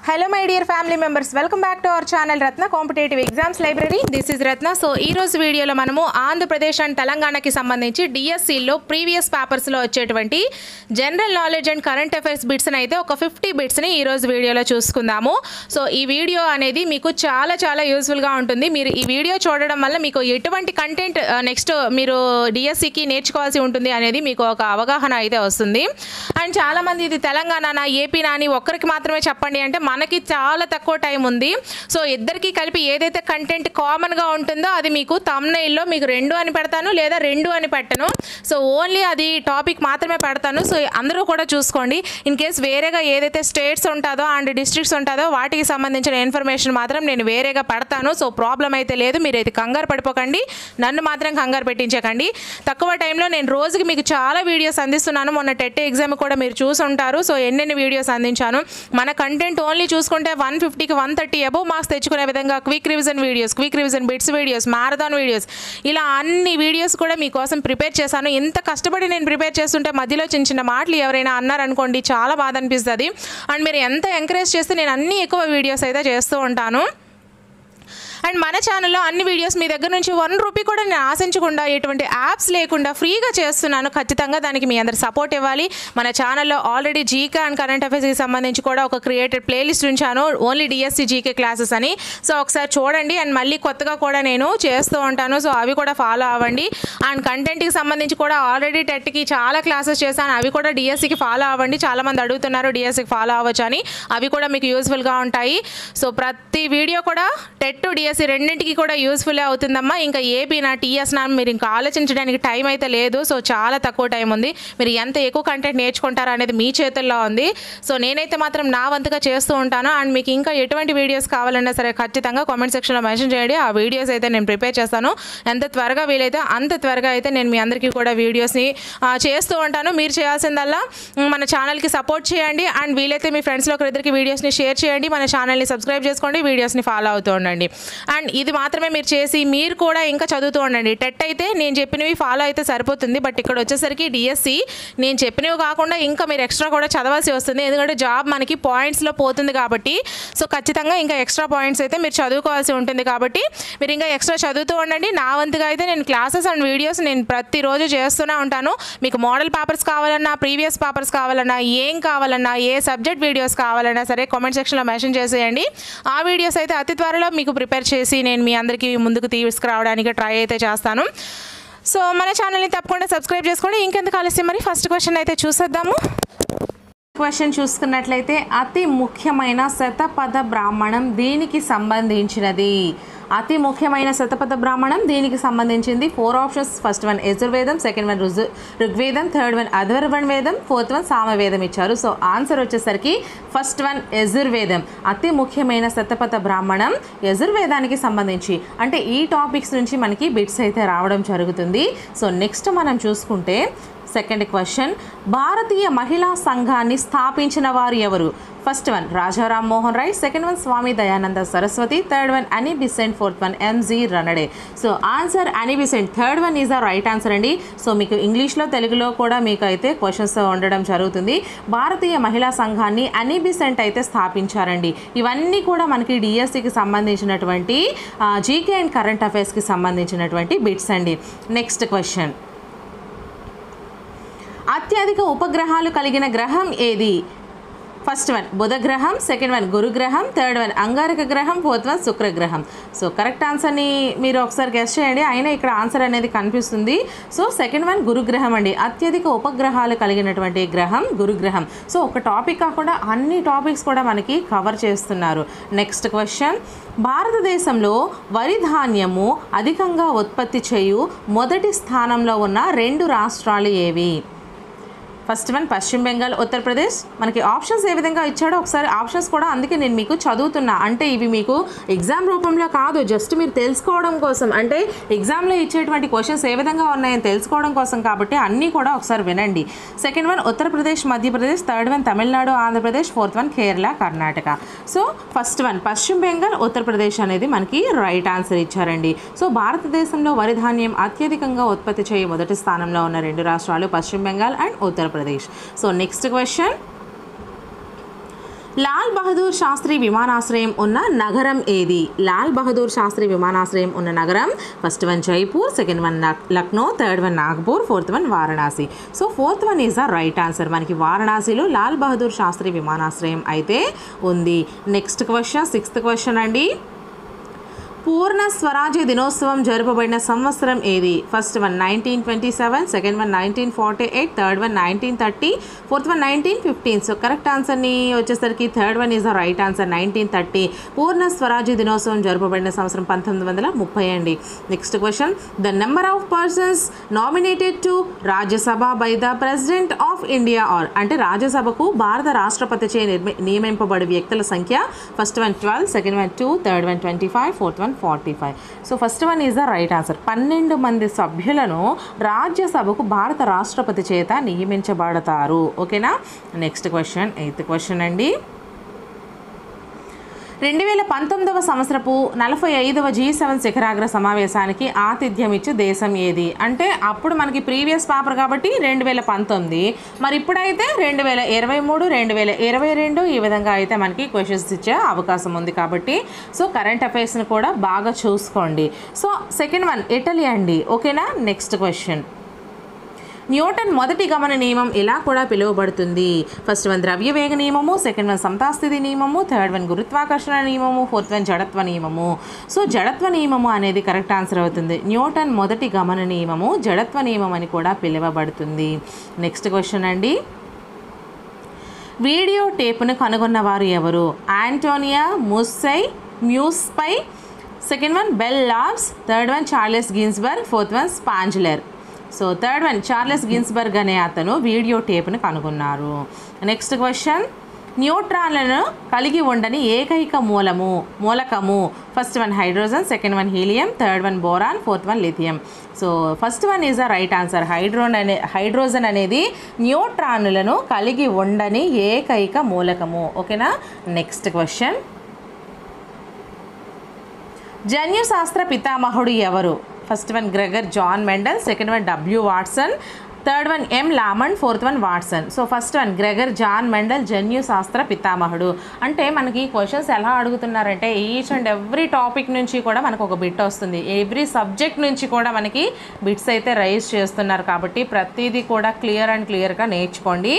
Hello my dear family members, welcome back to our channel Ratna Competitive Exams Library. This is Ratna. So ee roju video lo manamu Andhra Pradesh and Telangana ki sambandhinchi DSC lo previous papers lo vacchetuvanti general knowledge and current affairs bits ni aithe oka 50 bits ni ee roju video lo chusukundamu. So ee video anedi meeku చాలా useful గా ఉంటుంది. మీరు ఈ video చూడడం వల్ల మీకు ఎటువంటి content next మీరు DSC కి నేర్చుకోవాల్సి ఉంటుంది అనేది మీకు ఒక అవగాహన అయితే వస్తుంది. అండ్ చాలా మంది ఇది తెలంగాణ ఏపీ నాని ఒక్కరికి మాత్రమే చెప్పండి అంటే మనకి చాలా తక్కువ టైం ఉంది. సో ఇద్దరికి కలిపి ఏదైతే కంటెంట్ కామన్ గా ఉంటుందో అది మీకు థంబ్నెయిల్ లో మీకు 2 అని పెడతాను లేదా 2 అని పెట్టను. సో ఓన్లీ అది టాపిక్ మాత్రమే పెడతాను. సో అందరూ కూడా చూసుకోండి. ఇన్ కేస్ వేరేగా ఏదైతే స్టేట్స్ ఉంటుందో అండ్ డిస్ట్రిక్ట్స్ ఉంటుందో వాటికి సంబంధించిన ఇన్ఫర్మేషన్ మాత్రం నేను వేరేగా పెడతాను. సో ప్రాబ్లం అయితే లేదు, మీరు అయితే కంగారు పడిపోకండి, నన్ను మాత్రం కంగారు పెట్టించకండి. తక్కువ టైంలో నేను రోజుకి మీకు చాలా వీడియోస్ అందిస్తున్నాను. మొన్న టెట్ ఎగ్జామ్ కూడా మీరు చూసి ఉంటారు. సో ఎన్నెన్ని వీడియోస్ అందించాను. మన కంటెంట్ ఓన్లీ చూసుకుంటే 150కి 130 అబోవ్ మార్క్స్ తెచ్చుకునే విధంగా quick revision videos, quick revision bits videos, marathon videos, ఇలా అన్ని వీడియోస్ కూడా మీకోసం ప్రిపేర్ చేశాను. ఇంత కష్టపడి నేను ప్రిపేర్ చేస్తుంటే మధ్యలో చిన్న మాటలు ఎవరైనా అన్నారనుకోండి చాలా బాధ అనిపిస్తుంది. అండ్ మీరు ఎంత ఎంకరేజ్ చేస్తే నేను అన్ని ఎక్కువ వీడియోస్ అయితే చేస్తూ ఉంటాను. అండ్ మన ఛానల్లో అన్ని వీడియోస్ మీ దగ్గర నుంచి 1 రూపీ కూడా నేను ఆశించకుండా ఎటువంటి యాప్స్ లేకుండా ఫ్రీగా చేస్తున్నాను. ఖచ్చితంగా దానికి మీ అందరు సపోర్ట్ ఇవ్వాలి. మన ఛానల్లో ఆల్రెడీ జీకే అండ్ కరెంట్ అఫైర్స్కి సంబంధించి కూడా ఒక క్రియేటెడ్ ప్లేలిస్ట్ ఉంచాను, ఓన్లీ డిఎస్సి జీకే క్లాసెస్ అని. సో ఒకసారి చూడండి. అండ్ మళ్ళీ కొత్తగా కూడా నేను చేస్తూ ఉంటాను. సో అవి కూడా ఫాలో అవ్వండి. అండ్ కంటెంట్కి సంబంధించి కూడా ఆల్రెడీ టెట్కి చాలా క్లాసెస్ చేశాను, అవి కూడా డిఎస్సికి ఫాలో అవ్వండి. చాలామంది అడుగుతున్నారు డిఎస్సికి ఫాలో అవ్వచ్చు అని, అవి కూడా మీకు యూస్ఫుల్గా ఉంటాయి. సో ప్రతి వీడియో కూడా టెట్ డిఎస్సి రెండింటికి కూడా యూస్ఫుల్ అవుతుందమ్మా. ఇంకా ఏపీ నా టీఎస్ నా మీరు ఇంకా ఆలోచించడానికి టైం అయితే లేదు. సో చాలా తక్కువ టైం ఉంది. మీరు ఎంత ఎక్కువ కంటెంట్ నేర్చుకుంటారో అనేది మీ చేతుల్లో ఉంది. సో నేనైతే మాత్రం నా వంతుగా చేస్తూ ఉంటాను. అండ్ మీకు ఇంకా ఎటువంటి వీడియోస్ కావాలన్నా సరే ఖచ్చితంగా కామెంట్ సెక్షన్లో మెన్షన్ చేయండి. ఆ వీడియోస్ అయితే నేను ప్రిపేర్ చేస్తాను. ఎంత త్వరగా వీలైతే అంత త్వరగా అయితే నేను మీ అందరికీ కూడా వీడియోస్ని చేస్తూ ఉంటాను. మీరు చేయాల్సిందల్లా మన ఛానల్కి సపోర్ట్ చేయండి. అండ్ వీలైతే మీ ఫ్రెండ్స్లో ఒకరిద్దరికి వీడియోస్ని షేర్ చేయండి. మన ఛానల్ని సబ్స్క్రైబ్ చేసుకోండి, వీడియోస్ని ఫాలో అవుతూ ఉండండి. అండ్ ఇది మాత్రమే మీరు చేసి మీరు కూడా ఇంకా చదువుతూ ఉండండి. టెట్ అయితే నేను చెప్పినవి ఫాలో అయితే సరిపోతుంది. బట్ ఇక్కడ వచ్చేసరికి డిఎస్సి నేను చెప్పినవి కాకుండా ఇంకా మీరు ఎక్స్ట్రా కూడా చదవాల్సి వస్తుంది. ఎందుకంటే జాబ్ మనకి పాయింట్స్లో పోతుంది కాబట్టి. సో ఖచ్చితంగా ఇంకా ఎక్స్ట్రా పాయింట్స్ అయితే మీరు చదువుకోవాల్సి ఉంటుంది. కాబట్టి మీరు ఇంకా ఎక్స్ట్రా చదువుతూ ఉండండి. నా వంతుగా అయితే నేను క్లాసెస్ అండ్ వీడియోస్ నేను ప్రతిరోజు చేస్తూనే ఉంటాను. మీకు మోడల్ పేపర్స్ కావాలన్నా, ప్రీవియస్ పేపర్స్ కావాలన్నా, ఏం కావాలన్నా, ఏ సబ్జెక్ట్ వీడియోస్ కావాలన్నా సరే కామెంట్ సెక్షన్లో మెన్షన్ చేసేయండి. ఆ వీడియోస్ అయితే అతి త్వరలో మీకు ప్రిపేర్ చేసి నేను మీ అందరికీ ముందుకు తీసుకురావడానికి ట్రై అయితే చేస్తాను. సో మన ఛానల్ని తప్పకుండా సబ్స్క్రైబ్ చేసుకోండి. ఇంకెందుకు ఆలస్యం, మరి ఫస్ట్ క్వశ్చన్ అయితే చూసేద్దాము. క్వశ్చన్ చూసుకున్నట్లయితే అతి ముఖ్యమైన శతపథ బ్రాహ్మణం దీనికి సంబంధించినది. అతి ముఖ్యమైన శతపథ బ్రాహ్మణం దీనికి సంబంధించింది 4 ఆప్షన్స్. ఫస్ట్ వన్ యజుర్వేదం, సెకండ్ వన్ ఋగ్వేదం, థర్డ్ వన్ అథర్వణ వేదం, ఫోర్త్ వన్ సామవేదం ఇచ్చారు. సో ఆన్సర్ వచ్చేసరికి ఫస్ట్ వన్ యజుర్వేదం. అతి ముఖ్యమైన శతపథ బ్రాహ్మణం యజుర్వేదానికి సంబంధించి. అంటే ఈ టాపిక్స్ నుంచి మనకి బిట్స్ అయితే రావడం జరుగుతుంది. సో నెక్స్ట్ మనం చూసుకుంటే సెకండ్ క్వశ్చన్, భారతీయ మహిళా సంఘాన్ని స్థాపించిన వారు ఎవరు? First one Raja Rammohan Roy, second one Swami Dayananda Saraswati, third one Annie Besant, fourth one M G Ranade. So answer Annie Besant, third one is the right answer అండి. సో మీకు ఇంగ్లీష్లో తెలుగులో కూడా మీకు అయితే క్వశ్చన్స్ ఉండడం జరుగుతుంది. భారతీయ మహిళా సంఘాన్ని అని బిసెంట్ అయితే స్థాపించారండి. ఇవన్నీ కూడా మనకి డిఎస్సికి సంబంధించినటువంటి జీకే అండ్ కరెంట్ అఫైర్స్కి సంబంధించినటువంటి బిట్స్ అండి. నెక్స్ట్ క్వశ్చన్, అత్యధిక ఉపగ్రహాలు కలిగిన గ్రహం ఏది? ఫస్ట్ వన్ బుధ గ్రహం, సెకండ్ వన్ గురుగ్రహం, థర్డ్ వన్ అంగారక గ్రహం, ఫోర్త్ వన్ శుక్రగ్రహం. సో కరెక్ట్ ఆన్సర్ని మీరు ఒకసారి గెస్ చేయండి. అయినా ఇక్కడ ఆన్సర్ అనేది కనిపిస్తుంది. సో సెకండ్ వన్ గురుగ్రహం అండి. అత్యధిక ఉపగ్రహాలు కలిగినటువంటి గ్రహం గురుగ్రహం. సో ఒక టాపిక్ కాకుండా అన్ని టాపిక్స్ కూడా మనకి కవర్ చేస్తున్నారు. నెక్స్ట్ క్వశ్చన్, భారతదేశంలో వరి ధాన్యము అధికంగా ఉత్పత్తి చేయు మొదటి స్థానంలో ఉన్న 2 రాష్ట్రాలు ఏవి? ఫస్ట్ వన్ పశ్చిమ బెంగాల్, ఉత్తరప్రదేశ్. మనకి ఆప్షన్స్ ఏ విధంగా ఇచ్చాడో ఒకసారి ఆప్షన్స్ కూడా అందుకే నేను మీకు చదువుతున్నా. అంటే ఇవి మీకు ఎగ్జామ్ రూపంలో కాదు, జస్ట్ మీరు తెలుసుకోవడం కోసం. అంటే ఎగ్జామ్లో ఇచ్చేటువంటి క్వశ్చన్స్ ఏ విధంగా ఉన్నాయని తెలుసుకోవడం కోసం కాబట్టి అన్నీ కూడా ఒకసారి వినండి. Second one Uttar Pradesh, Madhya Pradesh, third one Tamil Nadu, Andhra Pradesh, fourth one Kerala, Karnataka. So first one పశ్చిమ బెంగాల్, ఉత్తరప్రదేశ్ అనేది మనకి రైట్ ఆన్సర్ ఇచ్చారండి. సో భారతదేశంలో వరి ధాన్యం అత్యధికంగా ఉత్పత్తి చేయ మొదటి స్థానంలో ఉన్న 2 రాష్ట్రాలు పశ్చిమ Bengal and Uttar Pradesh. So next question, Lal Bahadur Sastry విమానాశ్రయం ఉన్న నగరం ఏది? లాల్ బహదూర్ శాస్త్రి విమానాశ్రయం ఉన్న నగరం first one Jaipur, second one Lucknow, third one Nagpur, fourth one Varanasi. So fourth one is the right answer. మనకి వారణాసిలో లాల్ బహదూర్ శాస్త్రి విమానాశ్రయం అయితే ఉంది. నెక్స్ట్ క్వశ్చన్, సిక్స్త్ క్వశ్చన్ అండి. పూర్ణ స్వరాజ్య దినోత్సవం జరుపబడిన సంవత్సరం ఏది? First one 1927, second one 1948, third one 1930, fourth one 1915. So correct ఆన్సర్ని వచ్చేసరికి third one is the right answer, 1930. పూర్ణ స్వరాజ్య దినోత్సవం జరుపబడిన సంవత్సరం 1930 అండి. Next question, the number of persons nominated to Rajya Sabha by the president of India are, అంటే రాజ్యసభకు భారత రాష్ట్రపతిచే నియమింపబడే వ్యక్తుల సంఖ్య first one 12, second one 2, third one 25, fourth one 45. So first one is the right answer. 12 మంది సభ్యులను రాజ్యసభకు భారత రాష్ట్రపతి చేత నియమించబడతారు. ఓకేనా. నెక్స్ట్ క్వశ్చన్, ఎయిత్ క్వశ్చన్ అండి. 2019 సంవత్సరపు 45వ G7 శిఖరాగ్ర సమావేశానికి ఆతిథ్యం ఇచ్చే దేశం ఏది? అంటే అప్పుడు మనకి ప్రీవియస్ పేపర్ కాబట్టి 2019, మరి ఇప్పుడైతే 2023, 2022 ఈ విధంగా అయితే మనకి క్వశ్చన్స్ ఇచ్చే అవకాశం ఉంది కాబట్టి సో కరెంట్ అఫైర్స్ని కూడా బాగా చూసుకోండి. సో సెకండ్ వన్ ఇటలీ అండి. ఓకేనా. నెక్స్ట్ క్వశ్చన్, న్యూటన్ మొదటి గమన నియమం ఎలా కూడా పిలువబడుతుంది? ఫస్ట్ వన్ ద్రవ్యవేగ నియమము, సెకండ్ వన్ సమతాస్థితి నియమము, థర్డ్ వన్ గురుత్వాకర్షణ నియమము, ఫోర్త్ వన్ జడత్వ నియమము. సో జడత్వ నియమము అనేది కరెక్ట్ ఆన్సర్ అవుతుంది. న్యూటన్ మొదటి గమన నియమము జడత్వ నియమం అని కూడా పిలువబడుతుంది. నెక్స్ట్ క్వశ్చన్ అండి. వీడియో టేపును కనుగొన్నవారు ఎవరు? ఆంటోనియా మ్యూస్పై, second one Bell Labs, third one Charles Ginsburg, fourth one Spangler. So third one Charles Ginsburg అనే అతను వీడియో టేప్ను కనుగొన్నారు. నెక్స్ట్ క్వశ్చన్, న్యూట్రాన్లను కలిగి ఉండని ఏకైక మూలకము first one hydrogen, second one helium, third one boron, fourth one lithium. So first one is the right answer. Hydrogen అనేది న్యూట్రాన్లను కలిగి ఉండని ఏకైక మూలకము. ఓకేనా. నెక్స్ట్ క్వశ్చన్, జన్యుశాస్త్ర పితామహుడు ఎవరు? First one Gregor John Mendel, second one W Watson, third one M Lamond, fourth one Watson. So first one Gregor John Mendel జన్యు శాస్త్ర పితామహుడు. అంటే మనకి క్వశ్చన్స్ ఎలా అడుగుతున్నారంటే ఈచ్ అండ్ ఎవ్రీ టాపిక్ నుంచి కూడా మనకు ఒక బిట్ వస్తుంది, ఎవ్రీ సబ్జెక్ట్ నుంచి కూడా మనకి బిట్స్ అయితే రైజ్ చేస్తున్నారు కాబట్టి ప్రతిదీ కూడా క్లియర్గా నేర్చుకోండి.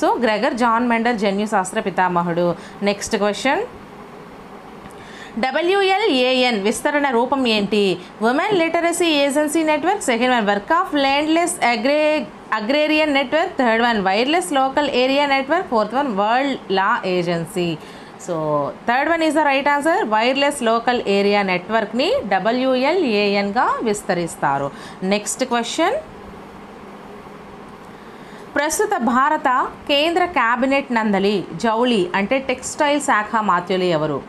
సో గ్రెగర్ జాన్ మెండల్ జన్యు శాస్త్ర పితామహుడు. నెక్స్ట్ క్వశ్చన్, WLAN విస్తరణ రూపం ఏంటి? Women literacy agency network, second one work of landless agrarian network, third one wireless local area network, fourth one world law agency. So third one is the right answer. Wireless local area నెట్వర్క్ని WLANగా విస్తరిస్తారు. Next question, ప్రస్తుత భారత కేంద్ర cabinet నందలి జౌళి అంటే textile శాఖ మాత్యులు ఎవరు?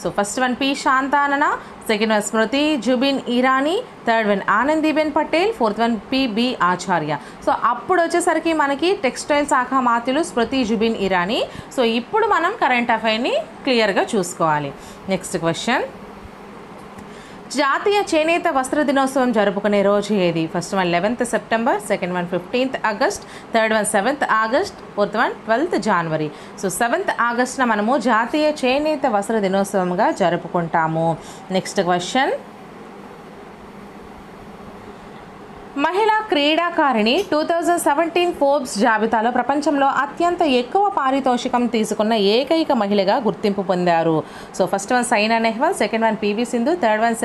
So first one P Shantanana, second one Smriti Zubin Irani, third one Anandiben Patel, fourth one PB Acharya. So అప్పుడు వచ్చేసరికి మనకి టెక్స్టైల్ శాఖ మాత్యులు స్మృతి జుబిన్ ఇరానీ. సో ఇప్పుడు మనం కరెంట్ అఫైర్ని క్లియర్గా చూసుకోవాలి. నెక్స్ట్ క్వశ్చన్, జాతీయ చేనేత వస్త్ర దినోత్సవం జరుపుకునే రోజు ఏది? First one 11th September, second one 15th August, third one 7th August, fourth one 12th జనవరి. సో 7th ఆగస్ట్న మనము జాతీయ చేనేత వస్త్ర దినోత్సవంగా జరుపుకుంటాము. నెక్స్ట్ క్వశ్చన్, మహిళా క్రీడాకారిణి 2017 ఫోర్బ్స్ జాబితాలో ప్రపంచంలో అత్యంత ఎక్కువ పారితోషికం తీసుకున్న ఏకైక మహిళగా గుర్తింపు పొందారు. So first one Saina Nehwal, second one PV Sindhu, third one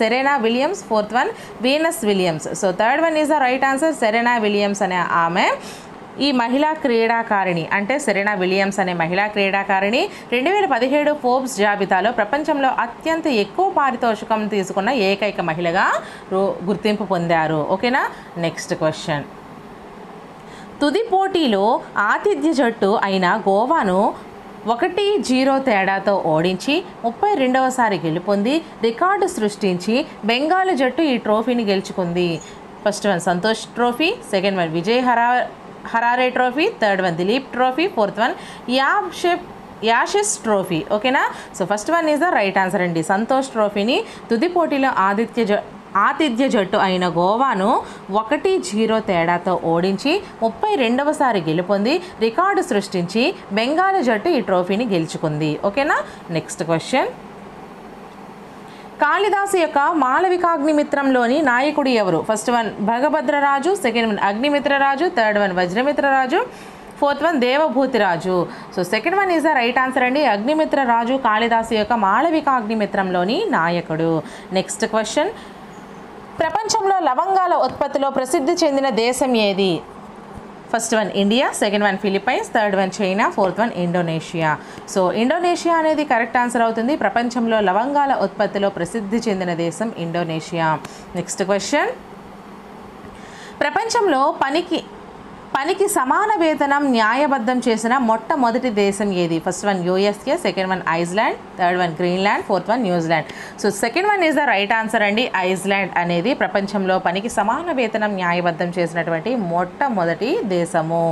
Serena Williams, fourth one Venus Williams. So third one is the right answer. Serena Williams అనే ఆమె ఈ మహిళా క్రీడాకారిణి అంటే సెరెనా విలియమ్స్ అనే మహిళా క్రీడాకారిణి 2017 ఫోర్బ్స్ జాబితాలో ప్రపంచంలో అత్యంత ఎక్కువ పారితోషికం తీసుకున్న ఏకైక మహిళగా గుర్తింపు పొందారు. ఓకేనా. నెక్స్ట్ క్వశ్చన్, తుది పోటీలో ఆతిథ్య జట్టు అయిన గోవాను 1-0 తేడాతో ఓడించి 32వసారి గెలుపొంది రికార్డు సృష్టించి బెంగాల్ జట్టు ఈ ట్రోఫీని గెలుచుకుంది. First one Santosh trophy, second one Vijay Hazare trophy, third one Duleep trophy, fourth one Ashes trophy. ఓకేనా. So first one is the right answer అండి. సంతోష్ ట్రోఫీని తుది పోటీలో ఆతిథ్య జట్టు అయిన గోవాను 1-0 తేడాతో ఓడించి 32వసారి గెలుపొంది రికార్డు సృష్టించి బెంగాల్ జట్టు ఈ ట్రోఫీని గెలుచుకుంది. ఓకేనా. నెక్స్ట్ క్వశ్చన్, కాళిదాసు యొక్క మాళవికాగ్నిమిత్రంలోని నాయకుడు ఎవరు? ఫస్ట్ వన్ భగభద్రరాజు, సెకండ్ వన్ అగ్నిమిత్రరాజు, థర్డ్ వన్ వజ్రమిత్రరాజు, ఫోర్త్ వన్ దేవభూతిరాజు. So second one is the right answer అండి. అగ్నిమిత్రరాజు కాళిదాసు యొక్క మాళవికాగ్నిమిత్రంలోని నాయకుడు. నెక్స్ట్ క్వశ్చన్, ప్రపంచంలో లవంగాల ఉత్పత్తిలో ప్రసిద్ధి చెందిన దేశం ఏది? First one India, second one Philippines, third one China, fourth one Indonesia. So Indonesia అనేది కరెక్ట్ ఆన్సర్ అవుతుంది. ప్రపంచంలో లవంగాల ఉత్పత్తిలో ప్రసిద్ధి చెందిన దేశం ఇండోనేషియా. నెక్స్ట్ క్వశ్చన్, ప్రపంచంలో పనికి సమాన వేతనం న్యాయబద్ధం చేసిన మొట్టమొదటి దేశం ఏది? First one USA, second one Iceland, third one Greenland, fourth one New Zealand. So second one is the right answer అండి. ఐస్లాండ్ అనేది ప్రపంచంలో పనికి సమాన వేతనం న్యాయబద్ధం చేసినటువంటి మొట్టమొదటి దేశము.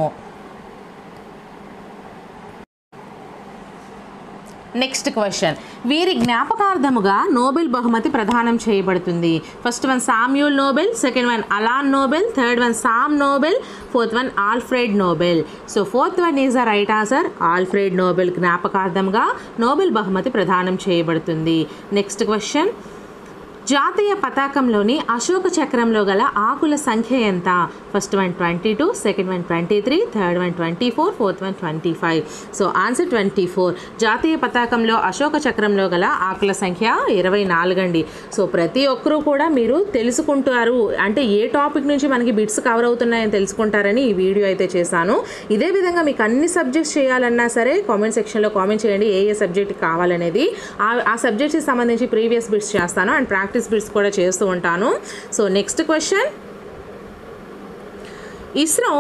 నెక్స్ట్ క్వశ్చన్, వీరి జ్ఞాపకార్థముగా నోబెల్ బహుమతి ప్రదానం చేయబడుతుంది. First one Samuel Nobel, second one Alan Nobel, third one Sam Nobel, fourth one Alfred Nobel. So fourth one is the right answer. Alfred Nobel జ్ఞాపకార్థంగా నోబెల్ బహుమతి ప్రదానం చేయబడుతుంది. నెక్స్ట్ క్వశ్చన్, జాతీయ పతాకంలోని అశోక చక్రంలో గల ఆకుల సంఖ్య ఎంత? First one 22, second one 23, third one 24, fourth one 25. So answer 24. జాతీయ పతాకంలో అశోక చక్రంలో గల ఆకుల సంఖ్య 24 అండి. సో ప్రతి ఒక్కరూ కూడా మీరు తెలుసుకుంటారు, అంటే ఏ టాపిక్ నుంచి మనకి బిట్స్ కవర్ అవుతున్నాయని తెలుసుకుంటారని ఈ వీడియో అయితే చేశాను. ఇదే విధంగా మీకు అన్ని సబ్జెక్ట్స్ చేయాలన్నా సరే కామెంట్ సెక్షన్లో కామెంట్ చేయండి ఏ సబ్జెక్ట్ కావాలనేది. ఆ సబ్జెక్ట్కి సంబంధించి ప్రీవియస్ బిట్స్ చేస్తాను అండ్ ప్రాక్టీస్ బిట్స్ కూడా చేస్తూ ఉంటాను. సో నెక్స్ట్ క్వశ్చన్, ఇస్రో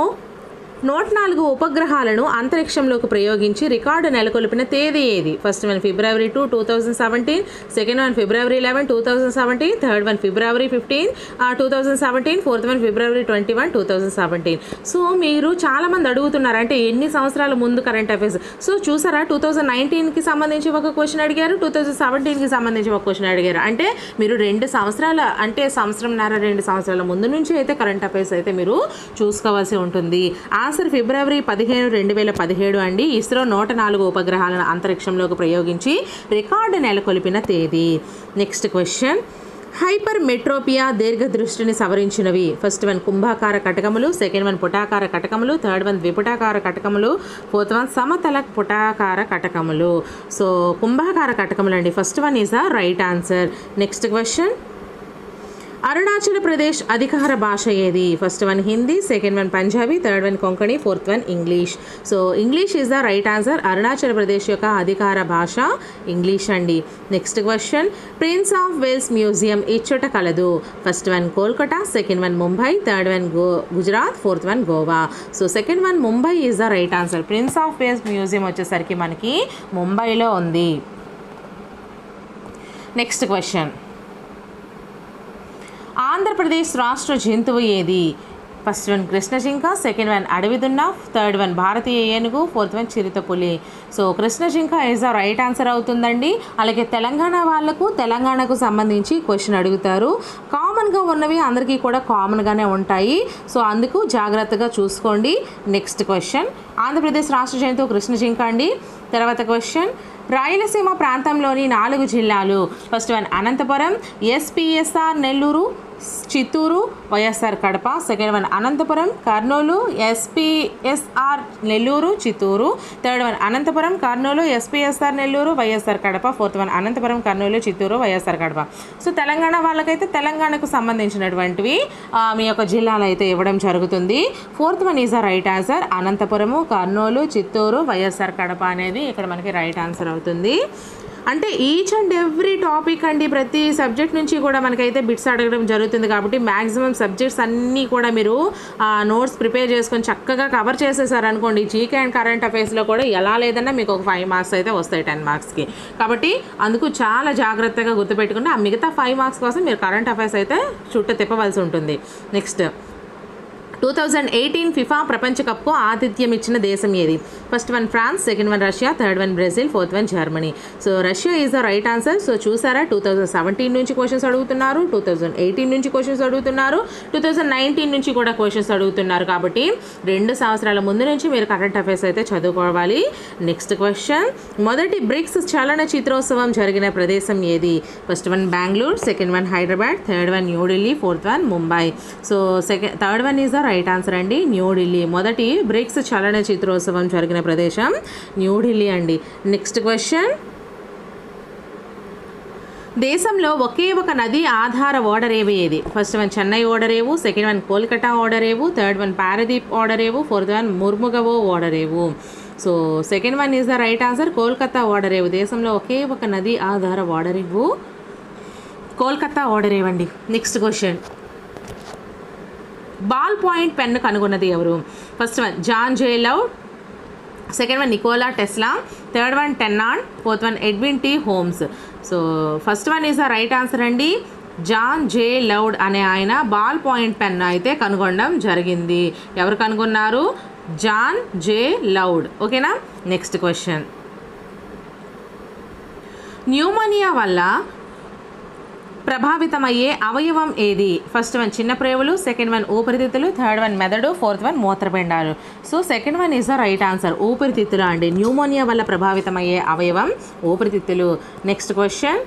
104 ఉపగ్రహాలను అంతరిక్షంలోకి ప్రయోగించి రికార్డు నెలకొల్పిన తేదీ ఏది? ఫస్ట్ వన్ ఫిబ్రవరి 2, 2017, సెకండ్ వన్ ఫిబ్రవరి 11, 2017, థర్డ్ వన్ ఫిబ్రవరి 15, 2017, ఫోర్త్ వన్ ఫిబ్రవరి 21, 2017. సో మీరు చాలామంది అడుగుతున్నారు అంటే ఎన్ని సంవత్సరాల ముందు కరెంట్ అఫైర్స్. సో చూసారా 2019కి సంబంధించి ఒక క్వశ్చన్ అడిగారు, 2017కి సంబంధించి ఒక క్వశ్చన్ అడిగారు. అంటే మీరు 2 సంవత్సరాల అంటే సంవత్సరంన్నర 2 సంవత్సరాల ముందు నుంచి అయితే కరెంట్ అఫైర్స్ అయితే మీరు చూసుకోవాల్సి ఉంటుంది. ఆన్సర్ ఫిబ్రవరి 15, 2017 అండి. ఇస్రో 104 ఉపగ్రహాలను అంతరిక్షంలోకి ప్రయోగించి రికార్డు నెలకొల్పిన తేదీ. నెక్స్ట్ క్వశ్చన్, హైపర్ మెట్రోపియా దీర్ఘదృష్టిని సవరించినవి. ఫస్ట్ వన్ కుంభాకార కటకములు, సెకండ్ వన్ పుటాకార కటకములు, థర్డ్ వన్ ద్విపుటాకార కటకములు, ఫోర్త్ వన్ సమతల పుటాకార కటకములు. సో కుంభాకార కటకములు అండి. First one is the right answer. Next question, Arunachal Pradesh అధికార భాష ఏది? First one Hindi, second one Punjabi, third one Konkani, fourth one English. So English is the right answer. Arunachal Pradesh యొక్క అధికార భాష ఇంగ్లీష్ అండి. Next question, Prince of Wales museum ఇచ్చట కలదు. First one Kolkata, second one Mumbai, third one Gujarat, fourth one Goa. So second one Mumbai is the right answer. Prince of Wales museum వచ్చేసరికి మనకి ముంబైలో ఉంది. నెక్స్ట్ క్వశ్చన్, ఆంధ్రప్రదేశ్ రాష్ట్ర జంతువు ఏది? ఫస్ట్ వన్ కృష్ణ జింక, సెకండ్ వన్ అడవి దున్న, థర్డ్ వన్ భారతీయ ఏనుగు, ఫోర్త్ వన్ చిరుతపులి. సో కృష్ణ జింక ఈజ్ ద రైట్ ఆన్సర్ అవుతుందండి. అలాగే తెలంగాణ వాళ్ళకు తెలంగాణకు సంబంధించి క్వశ్చన్ అడుగుతారు. కామన్గా ఉన్నవి అందరికీ కూడా కామన్గానే ఉంటాయి. సో అందుకు జాగ్రత్తగా చూసుకోండి. నెక్స్ట్ క్వశ్చన్, ఆంధ్రప్రదేశ్ రాష్ట్ర జంతువు కృష్ణ జింక అండి. తర్వాత క్వశ్చన్, రాయలసీమ ప్రాంతంలోని 4 జిల్లాలు. First one Anantapuram, SPSR Nellore, Chittoor, YSR Kadapa. Second one Anantapuram, Kurnool, SPSR Nellore, Chittoor. Third one Anantapuram, Kurnool, SPSR Nellore, YSR Kadapa. Fourth one Anantapuram, Kurnool, Chittoor, YSR Kadapa. So Telangana వాళ్ళకైతే తెలంగాణకు సంబంధించినటువంటివి మీ యొక్క జిల్లాలు అయితే ఇవ్వడం జరుగుతుంది. Fourth one is the right answer. Anantapuram, Kurnool, Chittoor, YSR Kadapa అనేది ఇక్కడ మనకి రైట్ ఆన్సర్ అవుతుంది. అంటే ఈచ్ అండ్ ఎవ్రీ టాపిక్ అండి, ప్రతి సబ్జెక్ట్ నుంచి కూడా మనకైతే బిట్స్ అడగడం జరుగుతుంది. కాబట్టి మ్యాక్సిమం సబ్జెక్ట్స్ అన్నీ కూడా మీరు నోట్స్ ప్రిపేర్ చేసుకొని చక్కగా కవర్ చేసేసారు అనుకోండి, జీకే అండ్ కరెంట్ అఫైర్స్లో కూడా ఎలా లేదన్నా మీకు ఒక 5 మార్క్స్ అయితే వస్తాయి 10 మార్క్స్కి. కాబట్టి అందుకు చాలా జాగ్రత్తగా గుర్తుపెట్టుకుంటే ఆ మిగతా 5 మార్క్స్ కోసం మీరు కరెంట్ అఫైర్స్ అయితే చుట్టూ తిప్పవలసి ఉంటుంది. నెక్స్ట్ 2018 ఫిఫా ప్రపంచ కప్కు ఆతిథ్యం ఇచ్చిన దేశం ఏది? First one France, second one Russia, third one Brazil, fourth one Germany. So Russia is the right answer. So చూసారా 2017 నుంచి క్వశ్చన్స్ అడుగుతున్నారు, 2018 నుంచి క్వశ్చన్స్ అడుగుతున్నారు, 2019 నుంచి కూడా క్వశ్చన్స్ అడుగుతున్నారు. కాబట్టి 2 సంవత్సరాల ముందు నుంచి మీరు కరెంట్ అఫైర్స్ అయితే చదువుకోవాలి. నెక్స్ట్ క్వశ్చన్, మొదటి బ్రిక్స్ చలన చిత్రోత్సవం జరిగిన ప్రదేశం ఏది? First one Bengaluru, second one Hyderabad, third one New Delhi, fourth one Mumbai. So third one is the right answer అండి, న్యూఢిల్లీ. మొదటి బ్రిక్స్ చలన చిత్రోత్సవం జరిగిన ప్రదేశం న్యూఢిల్లీ అండి. నెక్స్ట్ క్వశ్చన్, దేశంలో ఒకే ఒక నది ఆధార ఓడరేవు ఏది? ఫస్ట్ వన్ చెన్నై ఓడరేవు, సెకండ్ వన్ కోల్కతా ఓడరేవు, థర్డ్ వన్ పారదీప్ ఓడరేవు, ఫోర్త్ వన్ ముర్ముగవో ఓడరేవు. So second one is the right answer, Kolkata ఓడరేవు. దేశంలో ఒకే ఒక నది ఆధార ఓడరేవు కోల్కతా ఓడరేవు అండి. Next question, ball point pen కనుగొన్నది ఎవరు? First one John J Loud, second one Nikola Tesla, third one Tennon, fourth one Edwin T Holmes. So first one is the right answer అండి, జాన్ జే లౌడ్ అనే ఆయన ball point pen అయితే కనుగొనడం జరిగింది. ఎవరు కనుగొన్నారు? John J Loud. ఓకేనా. Next question, pneumonia వల్ల ప్రభావితమయ్యే అవయవం ఏది? ఫస్ట్ వన్ చిన్న ప్రేవులు, సెకండ్ వన్ ఊపిరితిత్తులు, థర్డ్ వన్ మెదడు, ఫోర్త్ వన్ మూత్రపిండాలు. So second one is the right answer, ఊపిరితిత్తులు అండి. న్యూమోనియా వల్ల ప్రభావితమయ్యే అవయవం ఊపిరితిత్తులు. నెక్స్ట్ క్వశ్చన్,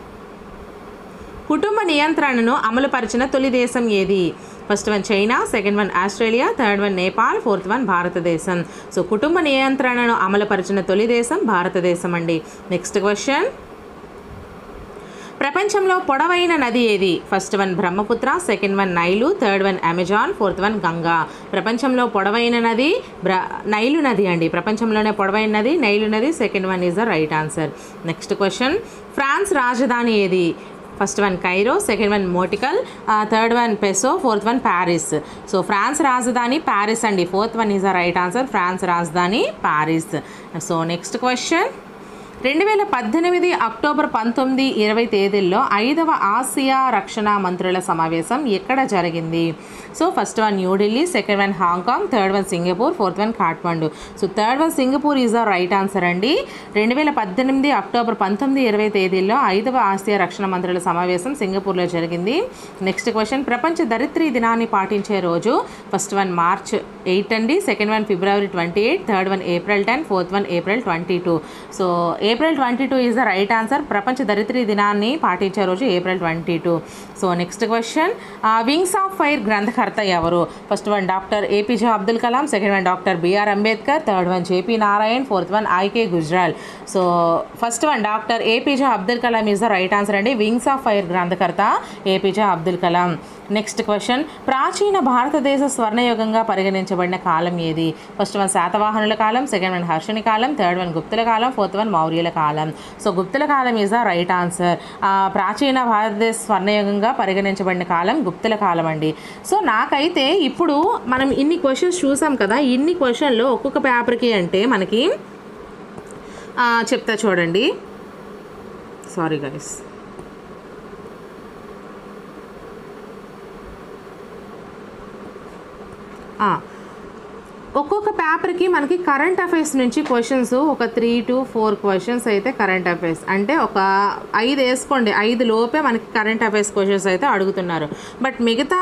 కుటుంబ నియంత్రణను అమలుపరిచిన తొలి దేశం ఏది? First one China, second one Australia, third one Nepal, fourth one భారతదేశం. సో కుటుంబ నియంత్రణను అమలుపరిచిన తొలి దేశం భారతదేశం అండి. నెక్స్ట్ క్వశ్చన్, ప్రపంచంలో పొడవైన నది ఏది? First one Brahmaputra, second one Nile, third one Amazon, fourth one Ganga. ప్రపంచంలో పొడవైన నది నైలు నది అండి. ప్రపంచంలోనే పొడవైన నది నైలు నది. Second one is the right answer. Next question, France రాజధాని ఏది? First one Cairo, second one metical, third one peso, fourth one Paris. So France రాజధాని ప్యారిస్ అండి. Fourth one is the right answer, France రాజధాని Paris. So next question, 2018 October 19, 20 తేదీల్లో 5వ Asia రక్షణ మంత్రుల సమావేశం ఎక్కడ జరిగింది? So first one New Delhi, second one Hong Kong, third one Singapore, fourth one Kathmandu. So third one Singapore is the right answer అండి. 2018 October 19, 20 తేదీల్లో 5వ ఆసియా రక్షణ మంత్రుల సమావేశం సింగపూర్లో జరిగింది. నెక్స్ట్ క్వశ్చన్, ప్రపంచ ధరిత్రీ దినాన్ని పాటించే రోజు? ఫస్ట్ వన్ మార్చ్ 8 అండి, second one February 28, third one April 10, fourth one April 22. So April 22 is the right answer. ప్రపంచ ధరిత్రీ దినాన్ని పాటించే రోజు April 22. So next question, wings of fire గ్రంథకర్త ఎవరు? First one doctor APJ Abdul Kalam, second one doctor BR Ambedkar, third one JP Narayan, fourth one IK Gujral. So first one doctor APJ Abdul Kalam is the right answer అండి. Wings of fire గ్రంథకర్త APJ Abdul Kalam. Next question, ప్రాచీన భారతదేశ స్వర్ణయుగంగా పరిగణించబడిన కాలం ఏది? ఫస్ట్ వన్ శాతవాహనుల కాలం, సెకండ్ వన్ హర్షుని కాలం, థర్డ్ వన్ గుప్తుల కాలం, ఫోర్త్ వన్ మౌర్యుల కాలం. సో గుప్తుల కాలం ఈజ్ ద రైట్ ఆన్సర్. ప్రాచీన భారతదేశ స్వర్ణయుగంగా పరిగణించబడిన కాలం గుప్తుల కాలం అండి. సో నాకైతే ఇప్పుడు మనం ఇన్ని క్వశ్చన్స్ చూసాం కదా, ఇన్ని క్వశ్చన్లు ఒక్కొక్క పేపర్కి అంటే మనకి చెప్తా చూడండి. సారీ గైస్, ఒక్కొక్క పేపర్కి మనకి కరెంట్ అఫైర్స్ నుంచి క్వశ్చన్స్ ఒక 3 to 4 క్వశ్చన్స్ అయితే కరెంట్ అఫైర్స్ అంటే ఒక 5 వేసుకోండి, 5 లోపే మనకి కరెంట్ అఫైర్స్ క్వశ్చన్స్ అయితే అడుగుతున్నారు. బట్ మిగతా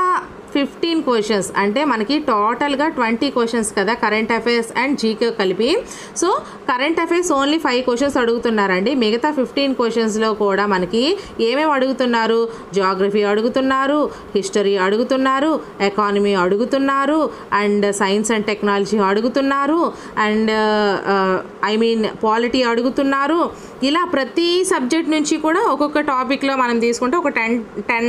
15 క్వశ్చన్స్ అంటే మనకి టోటల్గా 20 క్వశ్చన్స్ కదా కరెంట్ అఫైర్స్ అండ్ జీకే కలిపి. So current affairs only 5 questions అడుగుతున్నారండి. మిగతా 15 క్వశ్చన్స్లో కూడా మనకి ఏమేమి అడుగుతున్నారు? జాగ్రఫీ అడుగుతున్నారు, హిస్టరీ అడుగుతున్నారు, ఎకానమీ అడుగుతున్నారు, అండ్ సైన్స్ అండ్ టెక్నాలజీ అడుగుతున్నారు, అండ్ పాలిటీ అడుగుతున్నారు. ఇలా ప్రతి సబ్జెక్ట్ నుంచి కూడా ఒక్కొక్క టాపిక్లో మనం తీసుకుంటే ఒక 10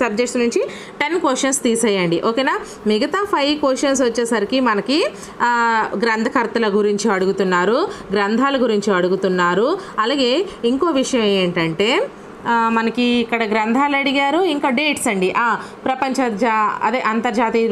సబ్జెక్ట్స్ నుంచి 10 క్వశ్చన్స్ తీసేయండి. ఓకేనా. మిగతా 5 క్వశ్చన్స్ వచ్చేసరికి మనకి గ్రంథకర్తల గురించి అడుగుతున్నారు, గ్రంథాల గురించి అడుగుతున్నారు. అలాగే ఇంకో విషయం ఏంటంటే మనకి ఇక్కడ గ్రంథాలు అడిగారు, ఇంకా డేట్స్ అండి. ప్రపంచ అంతర్జాతీయ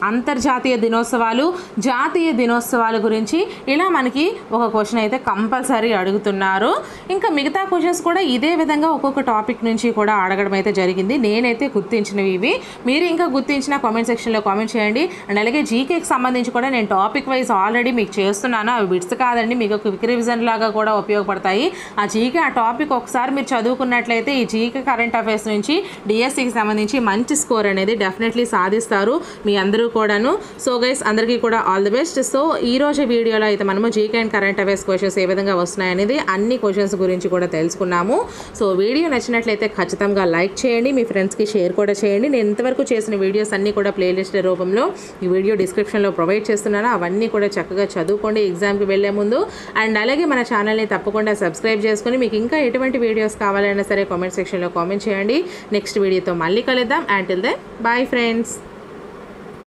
అంతర్జాతీయ దినోత్సవాలు, జాతీయ దినోత్సవాల గురించి ఇలా మనకి ఒక క్వశ్చన్ అయితే కంపల్సరీ అడుగుతున్నారు. ఇంకా మిగతా క్వశ్చన్స్ కూడా ఇదే విధంగా ఒక్కొక్క టాపిక్ నుంచి కూడా అడగడం అయితే జరిగింది. నేనైతే గుర్తించినవి ఇవి. మీరు ఇంకా గుర్తించిన కామెంట్ సెక్షన్లో కామెంట్ చేయండి. అండ్ అలాగే జీకేకి సంబంధించి కూడా నేను టాపిక్ వైజ్ ఆల్రెడీ మీకు చేస్తున్నాను. అవి బిట్స్ కాదండి, మీకు ఒక క్విక్ రివిజన్ లాగా కూడా ఉపయోగపడతాయి. ఆ జీకే ఆ టాపిక్ ఒకసారి మీరు చదువుకున్నట్లయితే ఈ జీకే కరెంట్ అఫైర్స్ నుంచి డిఎస్సికి సంబంధించి మంచి స్కోర్ అనేది డెఫినెట్లీ సాధిస్తారు మీ అందరూ కూడాను. సో గైస్, అందరికీ కూడా ఆల్ ది బెస్ట్. సో ఈ రోజు వీడియోలో అయితే మనము GK and current affairs questions ఏ విధంగా వస్తున్నాయనేది అన్ని క్వశ్చన్స్ గురించి కూడా తెలుసుకున్నాము. సో వీడియో నచ్చినట్లయితే ఖచ్చితంగా లైక్ చేయండి, మీ ఫ్రెండ్స్కి షేర్ కూడా చేయండి. నేను ఇంతవరకు చేసిన వీడియోస్ అన్నీ కూడా ప్లేలిస్ట్ రూపంలో ఈ వీడియో డిస్క్రిప్షన్లో ప్రొవైడ్ చేస్తున్నాను. అవన్నీ కూడా చక్కగా చదువుకోండి ఎగ్జామ్కి వెళ్ళే ముందు. అండ్ అలాగే మన ఛానల్ని తప్పకుండా సబ్స్క్రైబ్ చేసుకొని మీకు ఇంకా ఎటువంటి వీడియోస్ కావాలన్నా సరే కామెంట్ సెక్షన్లో కామెంట్ చేయండి. నెక్స్ట్ వీడియోతో మళ్ళీ కలుద్దాం. Until then bye friends.